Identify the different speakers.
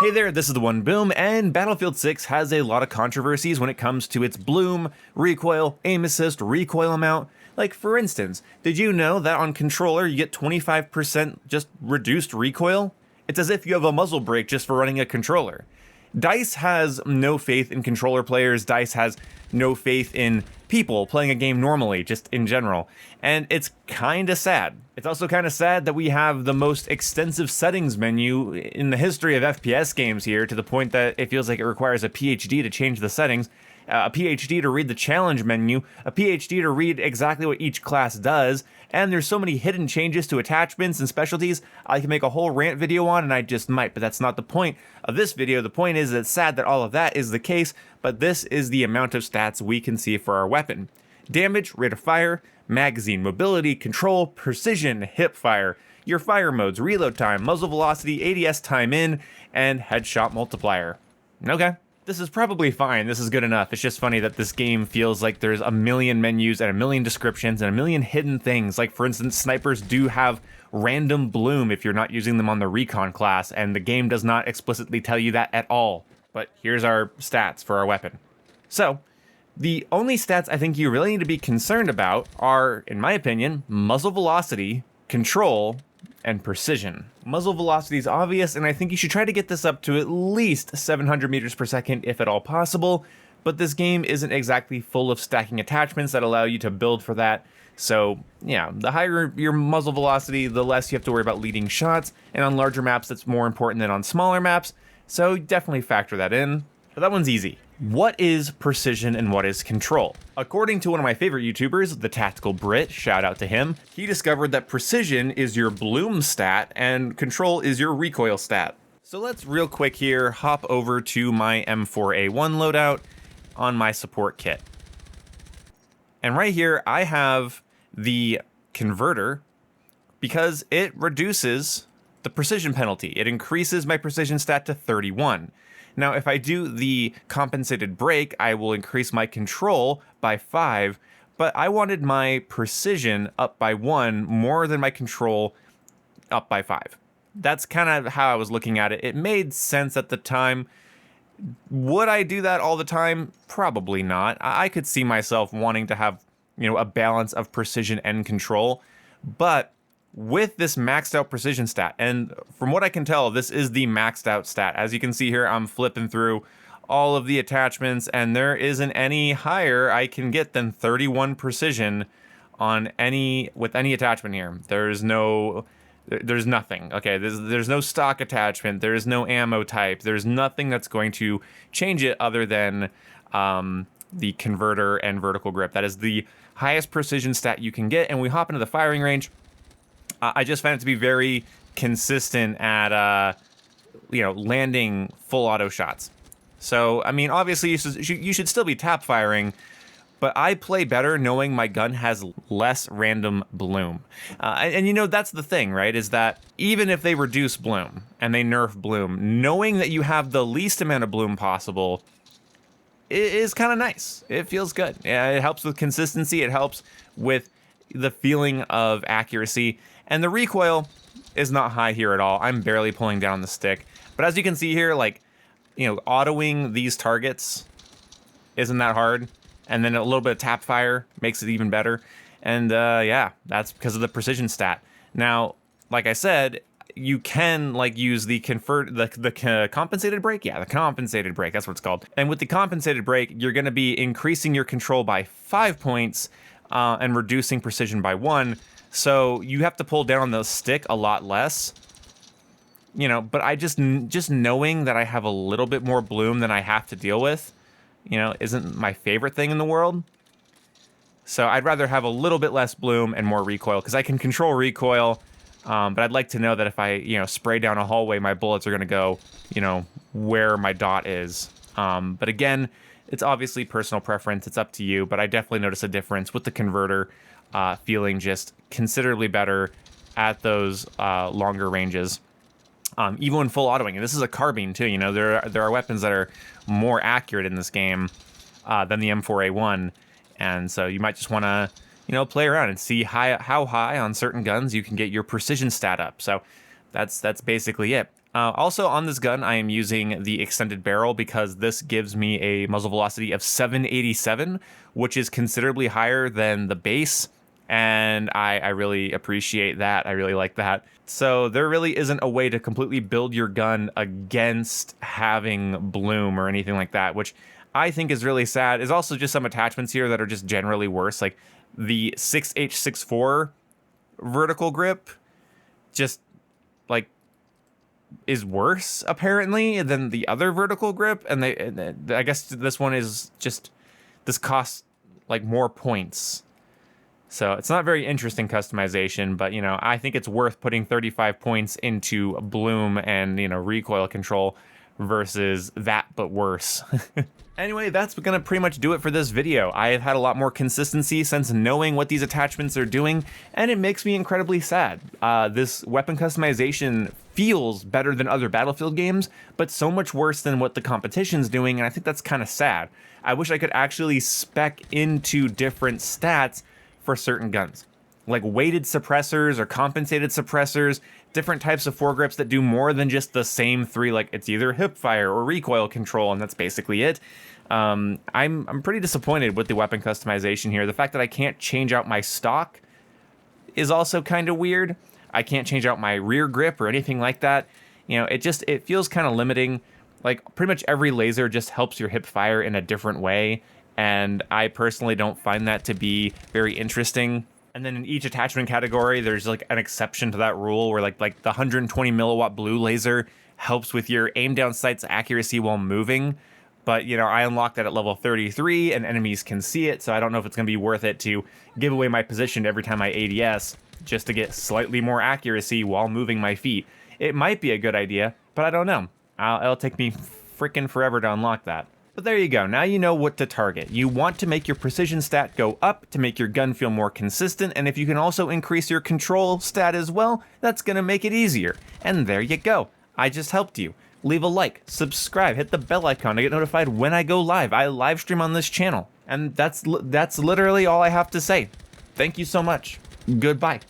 Speaker 1: Hey there, this is the One Boom, and Battlefield 6 has a lot of controversies when it comes to its bloom, recoil, aim assist, recoil amount. Like, for instance, did you know that on controller you get 25% just reduced recoil? It's as if you have a muzzle brake just for running a controller. DICE has no faith in controller players. DICE has no faith in people playing a game normally, just in general. And it's kinda sad. It's also kinda sad that we have the most extensive settings menu in the history of FPS games here, to the point that it feels like it requires a PhD to change the settings, a PhD to read the challenge menu, a PhD to read exactly what each class does, and there's so many hidden changes to attachments and specialties I can make a whole rant video on, and I just might, but that's not the point of this video. The point is that it's sad that all of that is the case, but this is the amount of stats we can see for our weapon. Damage, rate of fire, magazine, mobility, control, precision, hip fire, your fire modes, reload time, muzzle velocity, ADS time in, and headshot multiplier. Okay. This is probably fine, this is good enough. It's just funny that this game feels like there's a million menus and a million descriptions and a million hidden things. Like, for instance, snipers do have random bloom if you're not using them on the recon class, and the game does not explicitly tell you that at all. But here's our stats for our weapon. So, the only stats I think you really need to be concerned about are, in my opinion, muzzle velocity, control, and precision. Muzzle velocity is obvious, and I think you should try to get this up to at least 700 meters per second if at all possible, but this game isn't exactly full of stacking attachments that allow you to build for that. So yeah, the higher your muzzle velocity, the less you have to worry about leading shots, and on larger maps that's more important than on smaller maps, so definitely factor that in. But that one's easy. What is precision and what is control? According to one of my favorite YouTubers, the Tactical Brit, shout out to him, he discovered that precision is your bloom stat and control is your recoil stat. So let's real quick here hop over to my M4A1 loadout on my support kit. And right here I have the converter because it reduces the precision penalty. It increases my precision stat to 31. Now, if I do the compensated break, I will increase my control by 5, but I wanted my precision up by 1 more than my control up by 5. That's kind of how I was looking at it. It made sense at the time. Would I do that all the time? Probably not. I could see myself wanting to have, a balance of precision and control, but with this maxed out precision stat, and from what I can tell, this is the maxed out stat. As you can see here, I'm flipping through all of the attachments, and there isn't any higher I can get than 31 precision on with any attachment here. There's nothing. Okay, there's no stock attachment. There's no ammo type. There's nothing that's going to change it other than the converter and vertical grip. That is the highest precision stat you can get, and we hop into the firing range. I just found it to be very consistent at, landing full auto shots. So, I mean, obviously you should still be tap firing, but I play better knowing my gun has less random bloom. And that's the thing, right? Is that even if they reduce bloom and they nerf bloom, knowing that you have the least amount of bloom possible is kind of nice. It feels good. Yeah, it helps with consistency. It helps with the feeling of accuracy. And the recoil is not high here at all. I'm barely pulling down the stick. But as you can see here, autoing these targets isn't that hard. And then a little bit of tap fire makes it even better. And yeah, that's because of the precision stat. Now, like I said, you can use the compensated break. Yeah, the compensated break. That's what it's called. And with the compensated break, you're going to be increasing your control by 5 points and reducing precision by 1. So you have to pull down the stick a lot less, but I just knowing that I have a little bit more bloom than I have to deal with, isn't my favorite thing in the world. So I'd rather have a little bit less bloom and more recoil because I can control recoil, but I'd like to know that if I, spray down a hallway, my bullets are going to go, where my dot is. But again, it's obviously personal preference. It's up to you, but I definitely notice a difference with the converter. Feeling just considerably better at those longer ranges, even when full autoing. And this is a carbine too. There are weapons that are more accurate in this game than the M4A1, and so you might just want to play around and see how high on certain guns you can get your precision stat up. So that's basically it. Also on this gun, I am using the extended barrel because this gives me a muzzle velocity of 787, which is considerably higher than the base. And I really appreciate that. I really like that. So there really isn't a way to completely build your gun against having bloom or anything like that, which I think is really sad. There's also just some attachments here that are just generally worse. Like the 6H64 vertical grip just like is worse apparently than the other vertical grip. And I guess this one is just, this costs like more points. So it's not very interesting customization, but, you know, I think it's worth putting 35 points into bloom and, you know, recoil control versus that, but worse. Anyway, that's going to pretty much do it for this video. I have had a lot more consistency since knowing what these attachments are doing, and it makes me incredibly sad. This weapon customization feels better than other Battlefield games, but so much worse than what the competition's doing, and I think that's kind of sad. I wish I could actually spec into different stats for certain guns, like weighted suppressors or compensated suppressors, different types of foregrips that do more than just the same three, like it's either hip fire or recoil control, and that's basically it. I'm pretty disappointed with the weapon customization here. The fact that I can't change out my stock is also kind of weird. I can't change out my rear grip or anything like that. You know, it feels kind of limiting. Like pretty much every laser just helps your hip fire in a different way, and I personally don't find that to be very interesting. And then in each attachment category, there's like an exception to that rule where like the 120 milliwatt blue laser helps with your aim down sight's accuracy while moving. But, you know, I unlocked that at level 33 and enemies can see it, so I don't know if it's going to be worth it to give away my position every time I ADS just to get slightly more accuracy while moving my feet. It might be a good idea, but I don't know. It'll take me freaking forever to unlock that. But there you go, now you know what to target. You want to make your precision stat go up to make your gun feel more consistent, and if you can also increase your control stat as well, that's gonna make it easier. And there you go, I just helped you. Leave a like, subscribe, hit the bell icon to get notified when I go live. I live stream on this channel. And that's literally all I have to say. Thank you so much. Goodbye.